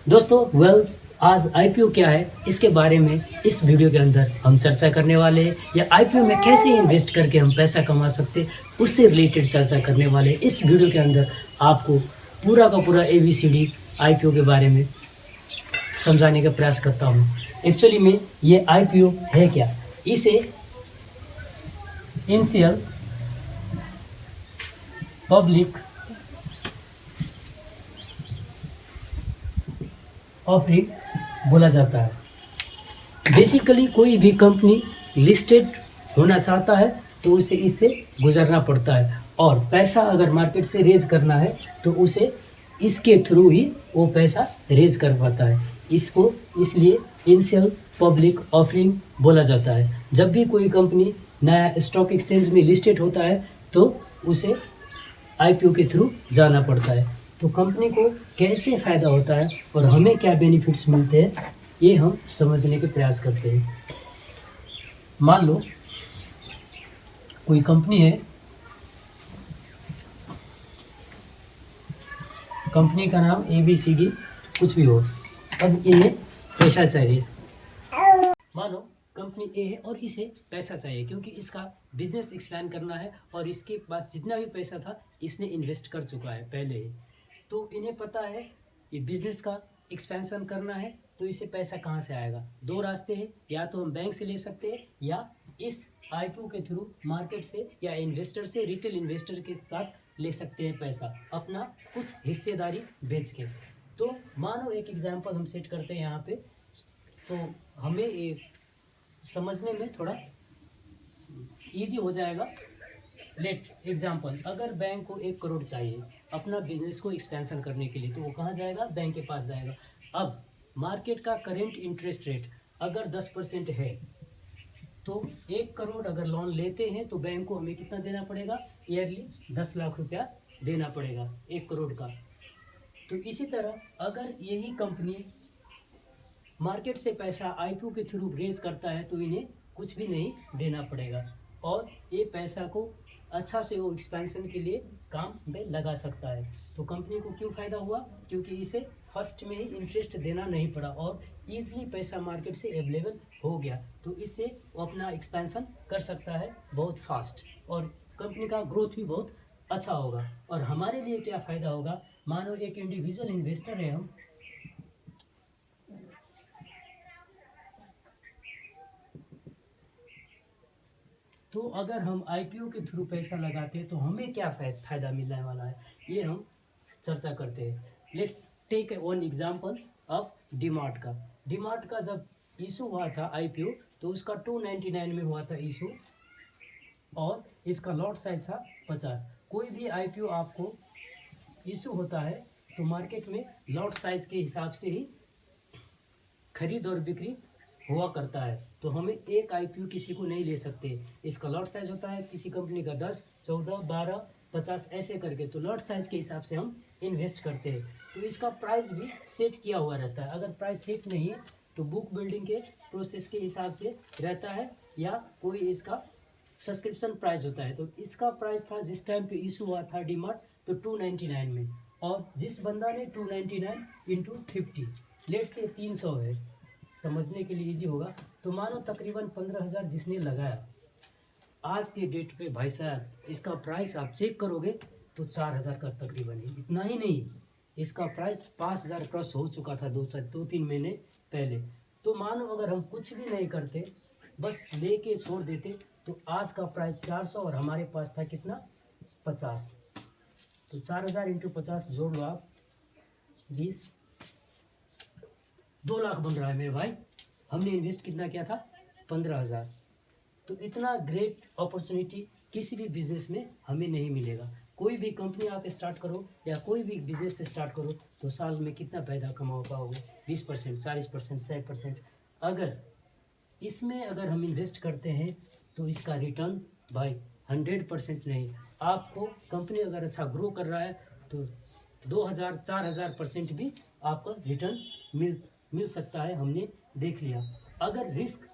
दोस्तों आज आईपीओ क्या है इसके बारे में इस वीडियो के अंदर हम चर्चा करने वाले हैं, या आईपीओ में कैसे इन्वेस्ट करके हम पैसा कमा सकते उससे रिलेटेड चर्चा करने वाले हैं। इस वीडियो के अंदर आपको पूरा का पूरा एबीसीडी आईपीओ के बारे में समझाने का प्रयास करता हूँ। एक्चुअली में ये आईपीओ है क्या, इसे इनिशियल पब्लिक ऑफरिंग बोला जाता है। बेसिकली कोई भी कंपनी लिस्टेड होना चाहता है तो उसे इससे गुजरना पड़ता है, और पैसा अगर मार्केट से रेज करना है तो उसे इसके थ्रू ही वो पैसा रेज कर पाता है। इसको इसलिए इनिशियल पब्लिक ऑफरिंग बोला जाता है। जब भी कोई कंपनी नया स्टॉक एक्सचेंज में लिस्टेड होता है तो उसे आईपीओ के थ्रू जाना पड़ता है। तो कंपनी को कैसे फ़ायदा होता है और हमें क्या बेनिफिट्स मिलते हैं ये हम समझने के प्रयास करते हैं। मान लो कोई कंपनी है, कंपनी का नाम ABCD कुछ भी हो। अब इन्हें पैसा चाहिए। मानो कंपनी ए है और इसे पैसा चाहिए क्योंकि इसका बिजनेस एक्सपैंड करना है और इसके पास जितना भी पैसा था इसने इन्वेस्ट कर चुका है पहले ही। तो इन्हें पता है ये बिजनेस का एक्सपेंशन करना है तो इसे पैसा कहाँ से आएगा। दो रास्ते हैं, या तो हम बैंक से ले सकते हैं या इस आईपीओ के थ्रू मार्केट से या इन्वेस्टर से, रिटेल इन्वेस्टर के साथ ले सकते हैं पैसा, अपना कुछ हिस्सेदारी बेच के। तो मानो एक एग्जांपल हम सेट करते हैं यहाँ पे, तो हमें एक समझने में थोड़ा इजी हो जाएगा। लेट एग्जांपल, अगर बैंक को 1 करोड़ चाहिए अपना बिजनेस को एक्सपेंशन करने के लिए तो वो कहाँ जाएगा, बैंक के पास जाएगा। अब मार्केट का करेंट इंटरेस्ट रेट अगर 10% है तो 1 करोड़ अगर लोन लेते हैं तो बैंक को हमें कितना देना पड़ेगा, ईयरली 10 लाख रुपया देना पड़ेगा 1 करोड़ का। तो इसी तरह अगर यही कंपनी मार्केट से पैसा आईपीओ के थ्रू रेज करता है तो इन्हें कुछ भी नहीं देना पड़ेगा, और ये पैसा को अच्छा से वो एक्सपेंशन के लिए काम में लगा सकता है। तो कंपनी को क्यों फ़ायदा हुआ, क्योंकि इसे फर्स्ट में ही इंटरेस्ट देना नहीं पड़ा और ईजिली पैसा मार्केट से अवेलेबल हो गया। तो इससे वो अपना एक्सपेंशन कर सकता है बहुत फास्ट, और कंपनी का ग्रोथ भी बहुत अच्छा होगा। और हमारे लिए क्या फ़ायदा होगा, मानो एक इंडिविजुअल इन्वेस्टर है हम, तो अगर हम आईपीओ के थ्रू पैसा लगाते हैं तो हमें क्या फ़ायदा मिलने वाला है ये हम चर्चा करते हैं। Let's take one example of DMart का। डीमार्ट का जब इशू हुआ था आईपीओ तो उसका 299 में हुआ था इशू, और इसका लॉट साइज था 50। कोई भी आईपीओ आपको इशू होता है तो मार्केट में लॉट साइज के हिसाब से ही खरीद और बिक्री हुआ करता है। तो हमें एक आईपीओ किसी को नहीं ले सकते। इसका लॉट साइज होता है किसी कंपनी का 10, 14, 12, 50 ऐसे करके, तो लॉट साइज के हिसाब से हम इन्वेस्ट करते हैं। तो इसका प्राइस भी सेट किया हुआ रहता है। अगर प्राइस सेट नहीं है तो बुक बिल्डिंग के प्रोसेस के हिसाब से रहता है, या कोई इसका सब्सक्रिप्शन प्राइस होता है। तो इसका प्राइस था जिस टाइम पे इशू हुआ था डीमार्ट तो 299 में, और जिस बंदा ने 299 इंटू 50 लेट से 300 है, समझने के लिए इजी होगा। तो मानो तकरीबन 15,000 जिसने लगाया, आज के डेट पे भाई साहब इसका प्राइस आप चेक करोगे तो 4,000 का तकरीबन है। इतना ही नहीं, इसका प्राइस 5,000 क्रॉस हो चुका था 2-3 महीने पहले। तो मानो अगर हम कुछ भी नहीं करते, बस लेके छोड़ देते, तो आज का प्राइस 400 और हमारे पास था कितना, 50। तो 4,000 इंटू 50 जोड़ लो आप, 20, 2 लाख बन रहा है मेरे भाई। हमने इन्वेस्ट कितना किया था, 15,000। तो इतना ग्रेट अपॉर्चुनिटी किसी भी बिजनेस में हमें नहीं मिलेगा। कोई भी कंपनी आप स्टार्ट करो या कोई भी बिजनेस स्टार्ट करो तो साल में कितना पैसा कमा पाओगे, 20%, 40%, 100%। अगर इसमें अगर हम इन्वेस्ट करते हैं तो इसका रिटर्न भाई 100% नहीं। आपको कंपनी अगर अच्छा ग्रो कर रहा है तो 2,000, 4,000% भी आपको रिटर्न मिल सकता है, हमने देख लिया। अगर रिस्क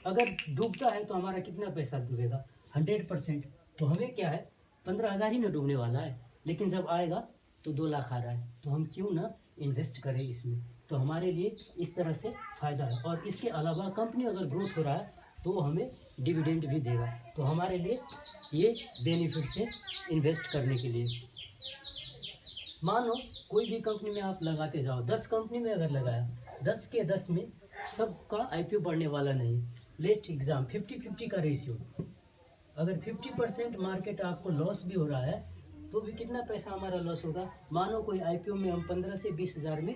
अगर डूबता है तो हमारा कितना पैसा डूबेगा, 100%। तो हमें क्या है, 15,000 ही ना डूबने वाला है, लेकिन जब आएगा तो 2 लाख आ रहा है। तो हम क्यों ना इन्वेस्ट करें इसमें, तो हमारे लिए इस तरह से फ़ायदा है। और इसके अलावा कंपनी अगर ग्रोथ हो रहा है तो वो हमें डिविडेंड भी देगा, तो हमारे लिए ये बेनिफिट्स है इन्वेस्ट करने के लिए। मान लो कोई भी कंपनी में आप लगाते जाओ, 10 कंपनी में अगर लगाया, 10 के 10 में सबका आईपीओ बढ़ने वाला नहीं। लेट एग्जाम 50-50 का रेशियो, अगर 50% मार्केट आपको लॉस भी हो रहा है तो भी कितना पैसा हमारा लॉस होगा। मानो कोई आईपीओ में हम 15 से 20 हज़ार में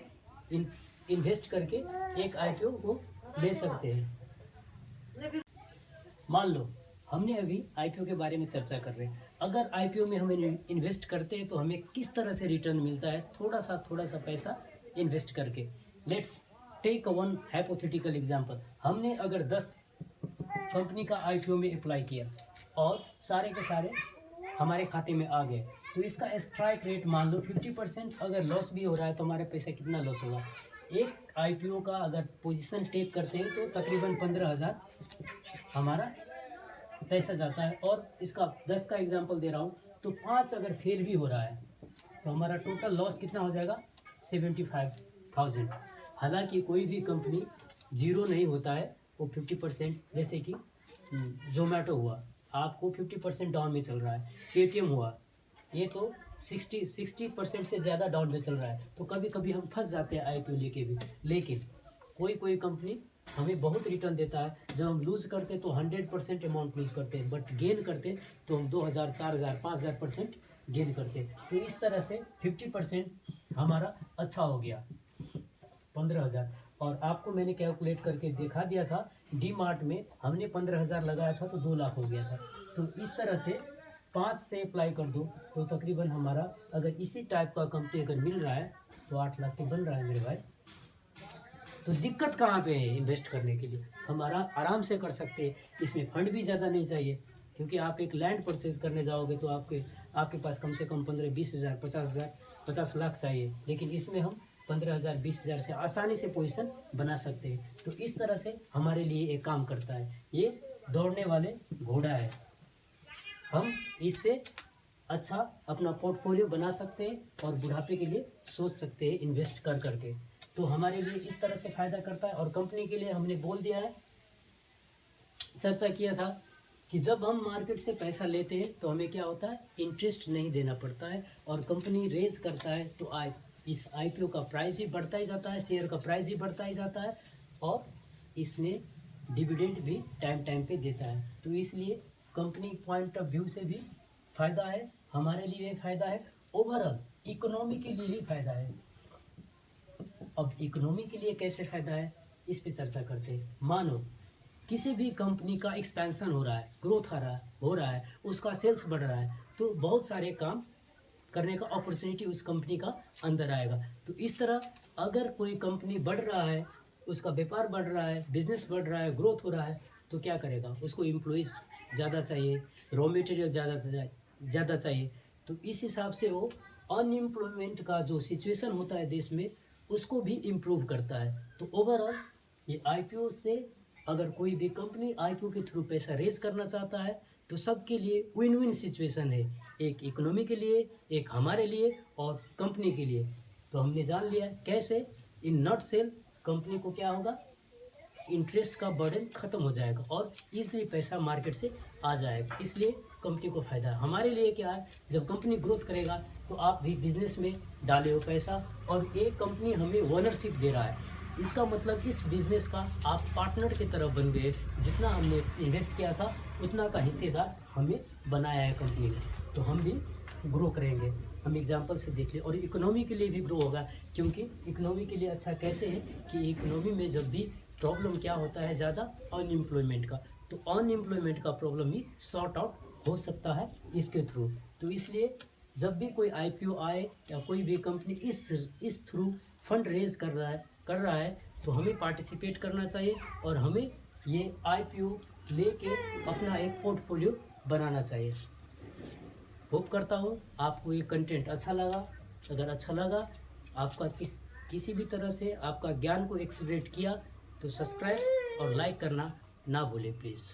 इन्वेस्ट करके एक आईपीओ को ले सकते हैं। मान लो हमने अभी आईपीओ के बारे में चर्चा कर रहे हैं, अगर आईपीओ में हम इन्वेस्ट करते हैं तो हमें किस तरह से रिटर्न मिलता है, थोड़ा सा पैसा इन्वेस्ट करके। Let's take one hypothetical example. हमने अगर 10 कंपनी का आईपीओ में अप्लाई किया और सारे के सारे हमारे खाते में आ गए, तो इसका स्ट्राइक रेट मान लो 50%। अगर लॉस भी हो रहा है तो हमारे पैसे कितना लॉस होगा। एक आईपीओ का अगर पोजीशन टेक करते हैं तो तकरीबन 15,000 हमारा पैसा जाता है। और इसका 10 का एग्जांपल दे रहा हूँ, तो 5 अगर फेल भी हो रहा है तो हमारा टोटल लॉस कितना हो जाएगा, 75,000। हालांकि कोई भी कंपनी जीरो नहीं होता है, वो 50%, जैसे कि जोमेटो हुआ, आपको 50% डाउन में चल रहा है। पेटीएम हुआ, ये तो 60% से ज़्यादा डाउन में चल रहा है, तो कभी कभी हम फंस जाते हैं आईपीओ लेके भी। लेकिन कोई कंपनी हमें बहुत रिटर्न देता है। जब हम लूज़ करते तो 100% अमाउंट लूज़ करते हैं, बट गेन करते तो हम 2,000, 4,000, 5,000% गेन करते। तो इस तरह से 50% हमारा अच्छा हो गया, 15,000। और आपको मैंने कैलकुलेट करके दिखा दिया था, डी मार्ट में हमने 15,000 लगाया था तो 2 लाख हो गया था। तो इस तरह से 5 से अप्लाई कर दो तो तकरीबन हमारा, अगर इसी टाइप का कंपनी अगर मिल रहा है तो 8 लाख तो बन रहा है मेरे भाई। तो दिक्कत कहाँ पे है इन्वेस्ट करने के लिए, हमारा आराम से कर सकते हैं। इसमें फंड भी ज़्यादा नहीं चाहिए, क्योंकि आप एक लैंड परचेज करने जाओगे तो आपके पास कम से कम 15-20 हज़ार, 50 लाख चाहिए। लेकिन इसमें हम 15,000, 20,000 से आसानी से पोजीशन बना सकते हैं। तो इस तरह से हमारे लिए एक काम करता है, ये दौड़ने वाले घोड़ा है। हम इससे अच्छा अपना पोर्टफोलियो बना सकते हैं और बुढ़ापे के लिए सोच सकते हैं इन्वेस्ट कर करके। तो हमारे लिए इस तरह से फ़ायदा करता है। और कंपनी के लिए हमने बोल दिया है, चर्चा किया था कि जब हम मार्केट से पैसा लेते हैं तो हमें क्या होता है, इंटरेस्ट नहीं देना पड़ता है। और कंपनी रेज करता है तो इस आईपीओ का प्राइस भी बढ़ता ही जाता है, शेयर का प्राइस भी बढ़ता ही जाता है, और इसने डिविडेंड भी टाइम पे देता है। तो इसलिए कंपनी पॉइंट ऑफ व्यू से भी फ़ायदा है, हमारे लिए भी फ़ायदा है, ओवरऑल इकोनॉमी के लिए भी फ़ायदा है। अब इकोनॉमी के लिए कैसे फ़ायदा है, इस पे चर्चा करते हैं। मानो किसी भी कंपनी का एक्सपेंशन हो रहा है, ग्रोथ हो रहा है, उसका सेल्स बढ़ रहा है, तो बहुत सारे काम करने का अपॉर्चुनिटी उस कंपनी का अंदर आएगा। तो इस तरह अगर कोई कंपनी बढ़ रहा है, उसका व्यापार बढ़ रहा है, बिजनेस बढ़ रहा है, ग्रोथ हो रहा है, तो क्या करेगा, उसको एम्प्लॉइज़ ज़्यादा चाहिए, रॉ मटेरियल ज़्यादा चाहिए। तो इस हिसाब से वो अनएम्प्लॉयमेंट का जो सिचुएशन होता है देश में, उसको भी इम्प्रूव करता है। तो ओवरऑल ये आईपीओ से, अगर कोई भी कंपनी आईपीओ के थ्रू पैसा रेज करना चाहता है तो सबके लिए विन विन सिचुएशन है, एक इकोनॉमी के लिए, एक हमारे लिए और कंपनी के लिए। तो हमने जान लिया कैसे इन नॉट सेल कंपनी को क्या होगा, इंटरेस्ट का बर्डन ख़त्म हो जाएगा और ईजिली पैसा मार्केट से आ जाएगा। इसलिए कंपनी को फ़ायदा है। हमारे लिए क्या है, जब कंपनी ग्रोथ करेगा तो आप भी बिजनेस में डाले हो पैसा और एक कंपनी हमें ओनरशिप दे रहा है, इसका मतलब इस बिज़नेस का आप पार्टनर की तरफ बन गए। जितना हमने इन्वेस्ट किया था उतना का हिस्सेदार हमें बनाया है कंपनी ने, तो हम भी ग्रो करेंगे। हम एग्जांपल से देख लें। और इकोनॉमी के लिए भी ग्रो होगा, क्योंकि इकोनॉमी के लिए अच्छा कैसे है कि इकोनॉमी में जब भी प्रॉब्लम क्या होता है ज़्यादा, अनएम्प्लॉयमेंट का, तो अनएम्प्लॉयमेंट का प्रॉब्लम ही सॉर्ट आउट हो सकता है इसके थ्रू। तो इसलिए जब भी कोई आईपीओ आए या कोई भी कंपनी इस थ्रू फंड रेज कर रहा है तो हमें पार्टिसिपेट करना चाहिए और हमें ये आईपीओ लेके अपना एक पोर्टफोलियो बनाना चाहिए। होप करता हूँ आपको ये कंटेंट अच्छा लगा। अगर अच्छा लगा, आपका किसी भी तरह से आपका ज्ञान को एक्सप्रेट किया, तो सब्सक्राइब और लाइक करना ना भूलें प्लीज़।